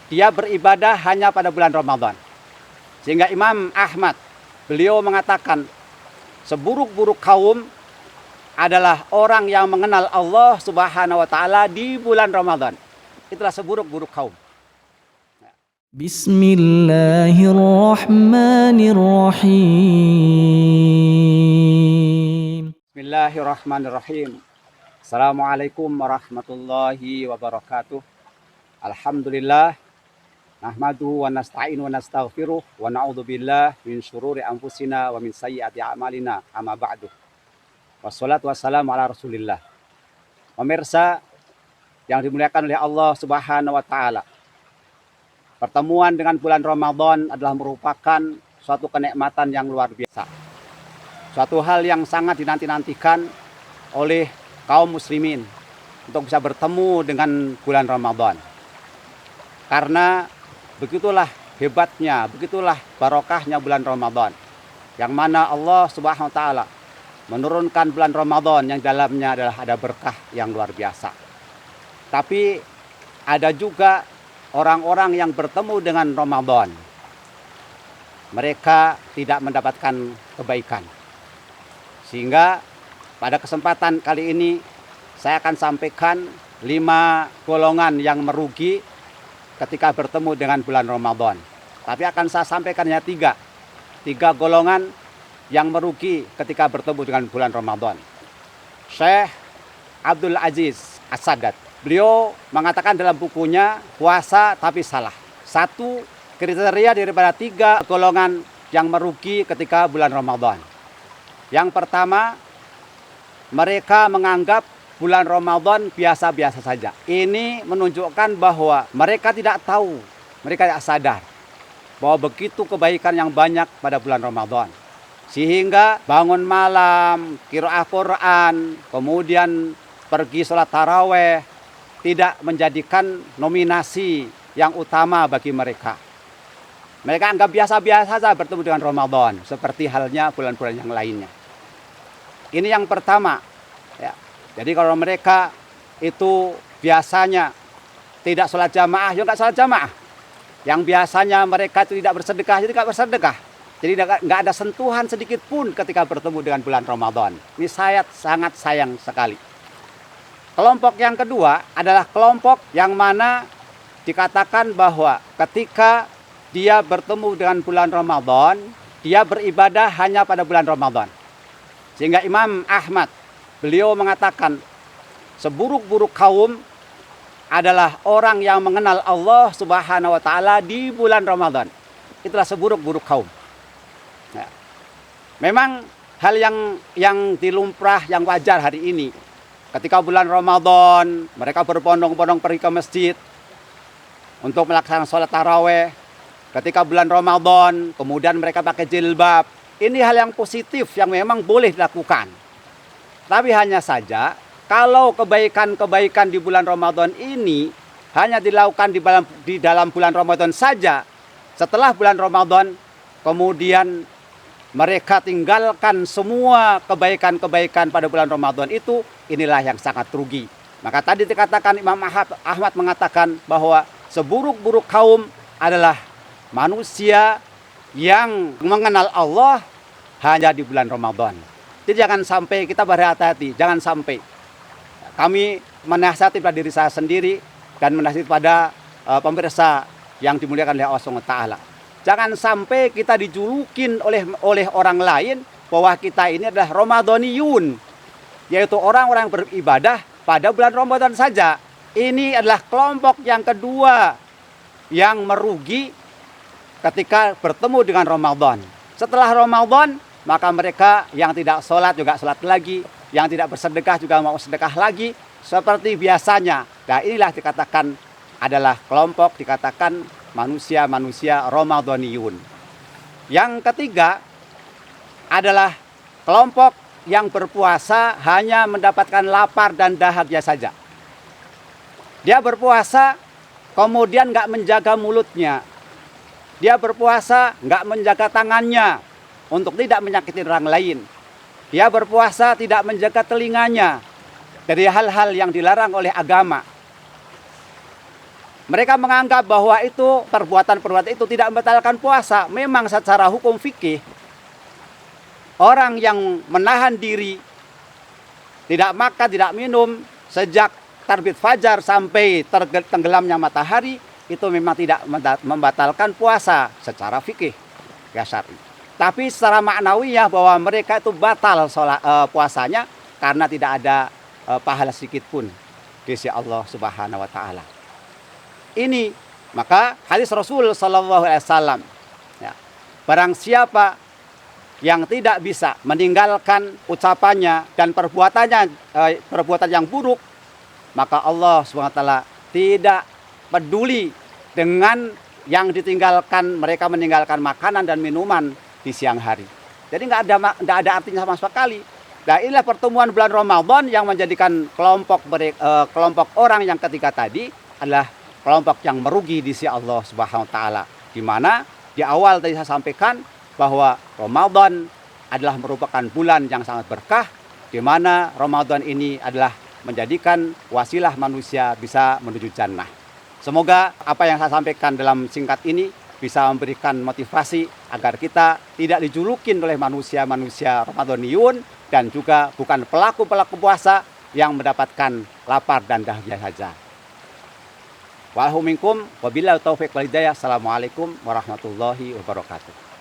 dia beribadah hanya pada bulan Ramadan. Sehingga Imam Ahmad, beliau mengatakan, seburuk-buruk kaum adalah orang yang mengenal Allah Subhanahu wa taala di bulan Ramadan. Itulah seburuk-buruk kaum. Bismillahirrahmanirrahim. Bismillahirrahmanirrahim. Assalamualaikum warahmatullahi wabarakatuh. Alhamdulillah. Nahmaduhu wa nasta'inu wa nastaghfiruh wa na'udzubillah min syururi anfusina wa min sayyiati a'malina. Amma ba'du. Wassalatu wassalamu ala Rasulillah. Pemirsa yang dimuliakan oleh Allah Subhanahu wa taala. Pertemuan dengan bulan Ramadan adalah merupakan suatu kenikmatan yang luar biasa. Suatu hal yang sangat dinanti-nantikan oleh kaum muslimin untuk bisa bertemu dengan bulan Ramadan. Karena begitulah hebatnya, begitulah barokahnya bulan Ramadan. Yang mana Allah Subhanahu wa taala menurunkan bulan Ramadan yang dalamnya adalah ada berkah yang luar biasa. Tapi ada juga orang-orang yang bertemu dengan Ramadan. Mereka tidak mendapatkan kebaikan. Sehingga pada kesempatan kali ini saya akan sampaikan 5 golongan yang merugi ketika bertemu dengan bulan Ramadan. Tapi akan saya sampaikan hanya 3 golongan yang merugi ketika bertemu dengan bulan Ramadan. Syekh Abdul Aziz As-Sadat, beliau mengatakan dalam bukunya Puasa Tapi Salah. 1 kriteria daripada 3 golongan yang merugi ketika bulan Ramadan. Yang pertama, mereka menganggap bulan Ramadan biasa-biasa saja. Ini menunjukkan bahwa mereka tidak tahu, mereka tidak sadar bahwa begitu kebaikan yang banyak pada bulan Ramadan. Sehingga bangun malam, qiraah Quran, kemudian pergi sholat taraweh, tidak menjadikan nominasi yang utama bagi mereka. Mereka anggap biasa-biasa saja bertemu dengan Ramadan, seperti halnya bulan-bulan yang lainnya. Ini yang pertama. Ya. Jadi kalau mereka itu biasanya tidak sholat jamaah, ya nggak sholat jamaah. Yang biasanya mereka itu tidak bersedekah, jadi nggak bersedekah. Jadi nggak ada sentuhan sedikit pun ketika bertemu dengan bulan Ramadan. Ini saya sangat sayang sekali. Kelompok yang kedua adalah kelompok yang mana dikatakan bahwa ketika dia bertemu dengan bulan Ramadan, dia beribadah hanya pada bulan Ramadan. Sehingga Imam Ahmad, beliau mengatakan, seburuk-buruk kaum adalah orang yang mengenal Allah Subhanahu wa taala di bulan Ramadan. Itulah seburuk-buruk kaum. Ya. Memang hal yang dilumrah, yang wajar hari ini. Ketika bulan Ramadan, mereka berbondong-bondong pergi ke masjid untuk melaksanakan sholat taraweh. Ketika bulan Ramadan, kemudian mereka pakai jilbab. Ini hal yang positif yang memang boleh dilakukan. Tapi hanya saja kalau kebaikan-kebaikan di bulan Ramadan ini hanya dilakukan di dalam bulan Ramadan saja, setelah bulan Ramadan kemudian mereka tinggalkan semua kebaikan-kebaikan pada bulan Ramadan itu, inilah yang sangat rugi. Maka tadi dikatakan Imam Ahmad mengatakan bahwa seburuk-buruk kaum adalah manusia yang mengenal Allah hanya di bulan Ramadan. Jadi jangan sampai kita berhati-hati, jangan sampai kami menasihati pada diri saya sendiri dan menasihati pada pemirsa yang dimuliakan oleh Allah SWT. Jangan sampai kita dijulukin oleh orang lain bahwa kita ini adalah Ramadaniyun, yaitu orang-orang beribadah pada bulan Ramadan saja. Ini adalah kelompok yang kedua yang merugi ketika bertemu dengan Ramadan. Setelah Ramadan, maka mereka yang tidak sholat juga sholat lagi, yang tidak bersedekah juga mau sedekah lagi, seperti biasanya. Nah, inilah dikatakan adalah kelompok dikatakan manusia-manusia Ramadaniyun. Yang ketiga adalah kelompok yang berpuasa hanya mendapatkan lapar dan dahaga saja. Dia berpuasa kemudian nggak menjaga mulutnya. Dia berpuasa nggak menjaga tangannya untuk tidak menyakiti orang lain. Dia berpuasa tidak menjaga telinganya dari hal-hal yang dilarang oleh agama. Mereka menganggap bahwa itu perbuatan-perbuatan itu tidak membatalkan puasa. Memang secara hukum fikih, orang yang menahan diri tidak makan, tidak minum sejak terbit fajar sampai tenggelamnya matahari itu memang tidak membatalkan puasa secara fikih ya syar'i. Tapi secara maknawiyah bahwa mereka itu batal puasanya karena tidak ada pahala sedikit pun di sisi Allah Subhanahu wa taala. Ini maka hadis Rasul sallallahu alaihi wasallam, ya, barang siapa yang tidak bisa meninggalkan ucapannya dan perbuatan yang buruk, maka Allah SWT tidak peduli dengan yang ditinggalkan, mereka meninggalkan makanan dan minuman di siang hari. Jadi nggak ada artinya sama sekali. Nah, inilah pertemuan bulan Ramadan yang menjadikan kelompok orang yang ketiga tadi adalah kelompok yang merugi di sisi Allah Subhanahu wa taala. Di mana di awal tadi saya sampaikan bahwa Ramadan adalah merupakan bulan yang sangat berkah, di mana Ramadan ini adalah menjadikan wasilah manusia bisa menuju jannah. Semoga apa yang saya sampaikan dalam singkat ini bisa memberikan motivasi agar kita tidak dijulukin oleh manusia-manusia Ramadaniyun dan juga bukan pelaku-pelaku puasa yang mendapatkan lapar dan dahaga saja. Wa'alaikum wabillahi taufiq wal hidayah. Assalamualaikum warahmatullahi wabarakatuh.